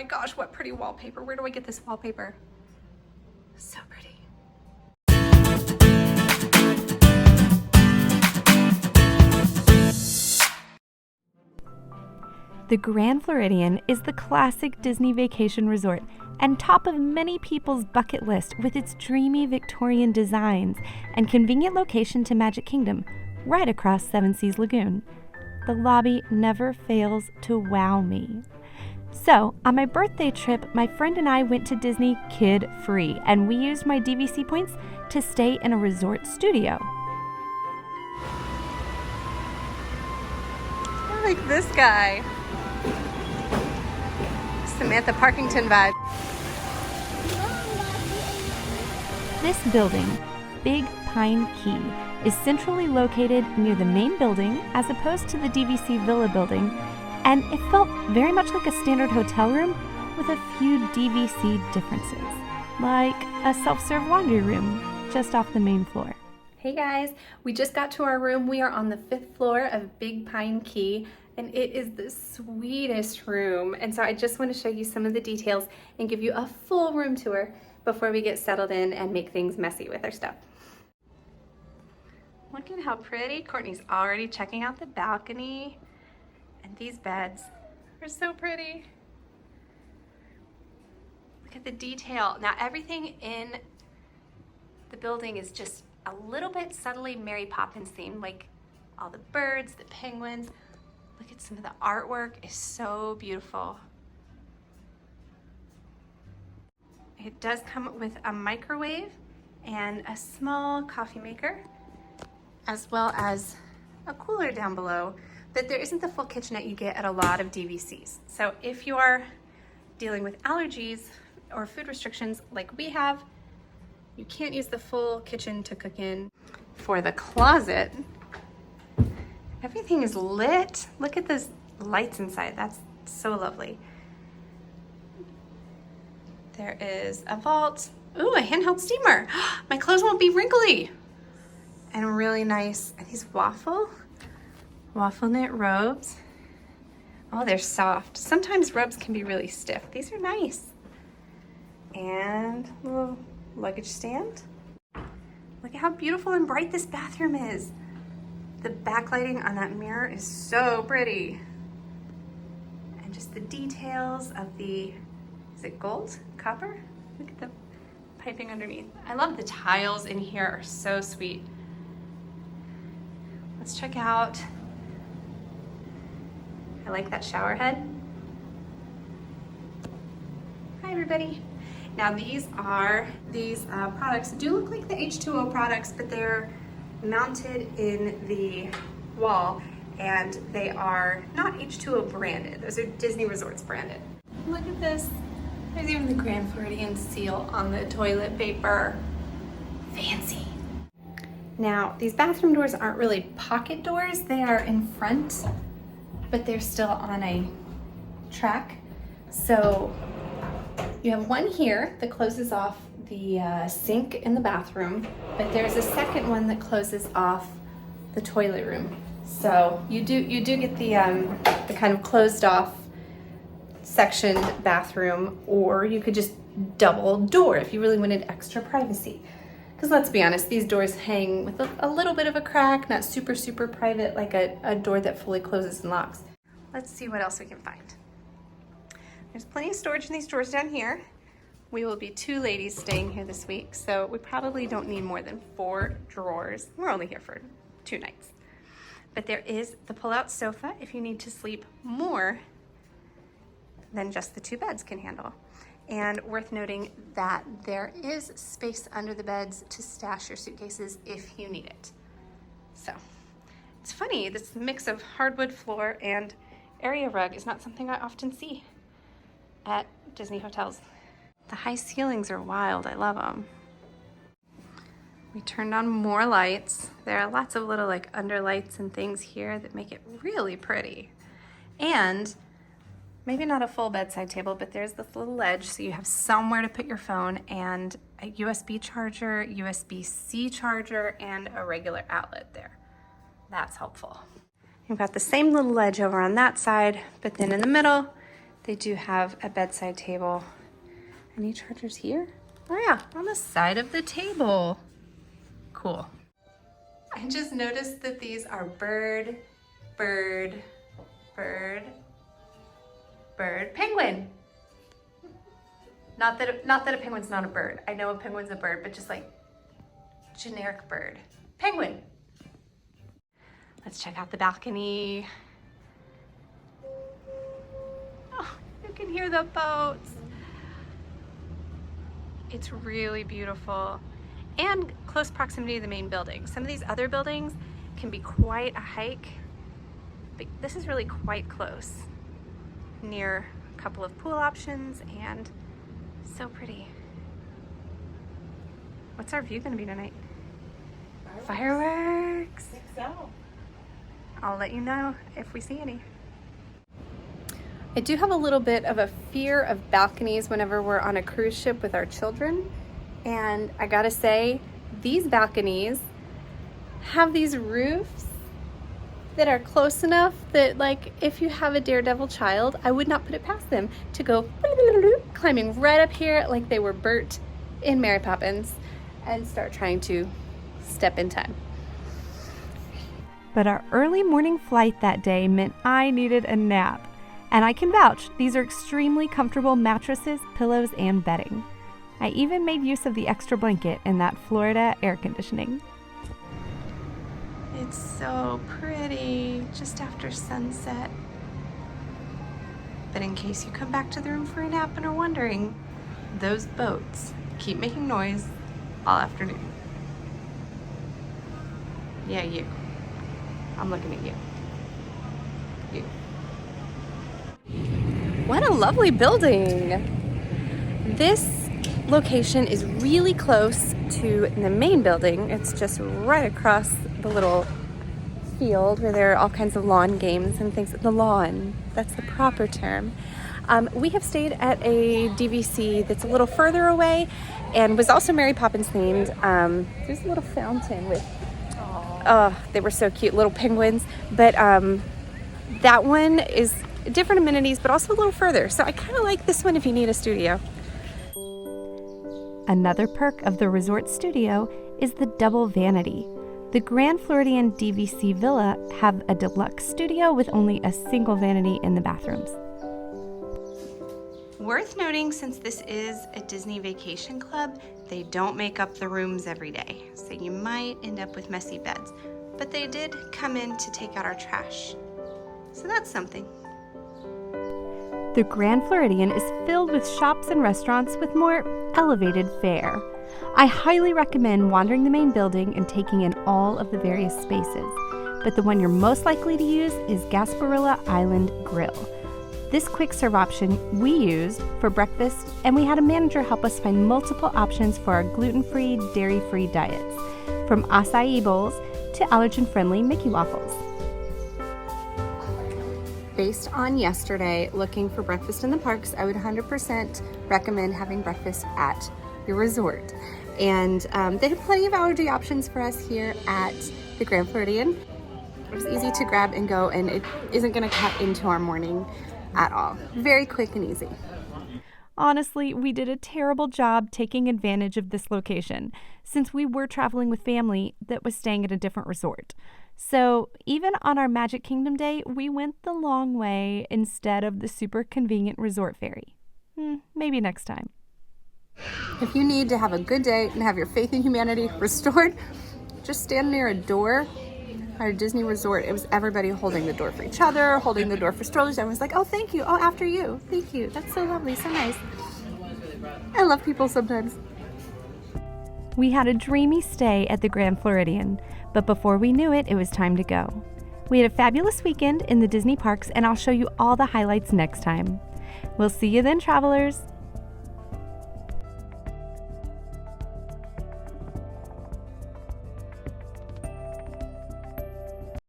my gosh, what pretty wallpaper. Where do I get this wallpaper? So pretty. The Grand Floridian is the classic Disney vacation resort and top of many people's bucket list with its dreamy Victorian designs and convenient location to Magic Kingdom, right across Seven Seas Lagoon. The lobby never fails to wow me. So, on my birthday trip, my friend and I went to Disney kid-free, and we used my DVC points to stay in a resort studio. I like this guy. Samantha Parkington vibe. This building, Big Pine Key, is centrally located near the main building as opposed to the DVC Villa building, and it felt very much like a standard hotel room with a few DVC differences, like a self-serve laundry room just off the main floor. Hey guys, we just got to our room. We are on the 5th floor of Big Pine Key, and it is the sweetest room. And so I just want to show you some of the details and give you a full room tour before we get settled in and make things messy with our stuff. Look at how pretty. Courtney's already checking out the balcony, and these beds are so pretty. Look at the detail. Now everything in the building is just a little bit subtly Mary Poppins themed, like all the birds, the penguins. Look at some of the artwork, it's so beautiful. It does come with a microwave and a small coffee maker, as well as a cooler down below, but there isn't the full kitchenette you get at a lot of DVCs. So if you are dealing with allergies or food restrictions like we have, you can't use the full kitchen to cook in. For the closet, everything is lit. Look at those lights inside. That's so lovely. There is a vault. Ooh, a handheld steamer. My clothes won't be wrinkly. And really nice. Are these waffle knit robes? Oh, they're soft. Sometimes robes can be really stiff. These are nice. And a little luggage stand. Look at how beautiful and bright this bathroom is. The backlighting on that mirror is so pretty. And just the details of the, is it gold? Copper? Look at the piping underneath. I love the tiles in here, are so sweet. Let's check out, I like that shower head. Hi everybody. Now these products do look like the H2O products, but they're mounted in the wall and they are not H2O branded. Those are Disney Resorts branded. Look at this. There's even the Grand Floridian seal on the toilet paper. Fancy. Now, these bathroom doors aren't really pocket doors. They are in front, but they're still on a track. So you have one here that closes off the sink in the bathroom, but there's a second one that closes off the toilet room. So you do get the kind of closed off sectioned bathroom, or you could just double door if you really wanted extra privacy. Because let's be honest, these doors hang with a little bit of a crack, not super, super private like a door that fully closes and locks. Let's see what else we can find. There's plenty of storage in these drawers down here. We will be 2 ladies staying here this week, so we probably don't need more than 4 drawers. We're only here for 2 nights. But there is the pull-out sofa if you need to sleep more than just the 2 beds can handle. And worth noting that there is space under the beds to stash your suitcases if you need it. So it's funny, this mix of hardwood floor and area rug is not something I often see at Disney hotels. The high ceilings are wild, I love them. We turned on more lights. There are lots of little like under lights and things here that make it really pretty. And maybe not a full bedside table, but there's this little ledge so you have somewhere to put your phone and a USB charger, USB-C charger, and a regular outlet there. That's helpful. You've got the same little ledge over on that side, but then in the middle, They do have a bedside table. Any chargers here? Oh yeah, on the side of the table. Cool. I just noticed that these are bird, penguin. Not that a penguin's not a bird. I know a penguin's a bird, but just like generic bird. Penguin. Let's check out the balcony. Oh, you can hear the boats. It's really beautiful and close proximity to the main building. Some of these other buildings can be quite a hike, but this is really quite close, near a couple of pool options and so pretty. What's our view gonna be tonight? Fireworks. I think so. I'll let you know if we see any. I do have a little bit of a fear of balconies whenever we're on a cruise ship with our children. And I gotta say, these balconies have these roofs that are close enough that, like, if you have a daredevil child, I would not put it past them to go climbing right up here like they were Bert in Mary Poppins and start trying to step in time. But our early morning flight that day meant I needed a nap. And I can vouch, these are extremely comfortable mattresses, pillows, and bedding. I even made use of the extra blanket in that Florida air conditioning. It's so pretty, just after sunset. But in case you come back to the room for a nap and are wondering, those boats keep making noise all afternoon. Yeah, you. I'm looking at you. You. What a lovely building. This location is really close to the main building. It's just right across the little field where there are all kinds of lawn games and things. The lawn, that's the proper term. We have stayed at a DVC that's a little further away and was also Mary Poppins themed. There's a little fountain with, oh, they were so cute, little penguins. But that one is different amenities, but also a little further. So I kind of like this one if you need a studio. Another perk of the resort studio is the double vanity. The Grand Floridian DVC Villa have a deluxe studio with only a single vanity in the bathrooms. Worth noting, since this is a Disney Vacation Club, they don't make up the rooms every day. So you might end up with messy beds, but they did come in to take out our trash. So that's something. The Grand Floridian is filled with shops and restaurants with more elevated fare. I highly recommend wandering the main building and taking in all of the various spaces, but the one you're most likely to use is Gasparilla Island Grill. This quick serve option we used for breakfast, and we had a manager help us find multiple options for our gluten-free, dairy-free diets, from acai bowls to allergen-friendly Mickey waffles. Based on yesterday, looking for breakfast in the parks, I would 100% recommend having breakfast at your resort. And they have plenty of allergy options for us here at the Grand Floridian. It was easy to grab and go, and it isn't gonna cut into our morning at all. Very quick and easy. Honestly, we did a terrible job taking advantage of this location, since we were traveling with family that was staying at a different resort. So even on our Magic Kingdom day, we went the long way instead of the super convenient resort ferry. Maybe next time. If you need to have a good day and have your faith in humanity restored, just stand near a door. Our Disney resort, it was everybody holding the door for each other, holding the door for strollers. Everyone's like, oh, thank you. Oh, after you. Thank you. That's so lovely. So nice. I love people sometimes. We had a dreamy stay at the Grand Floridian, but before we knew it, it was time to go. We had a fabulous weekend in the Disney parks, and I'll show you all the highlights next time. We'll see you then, travelers.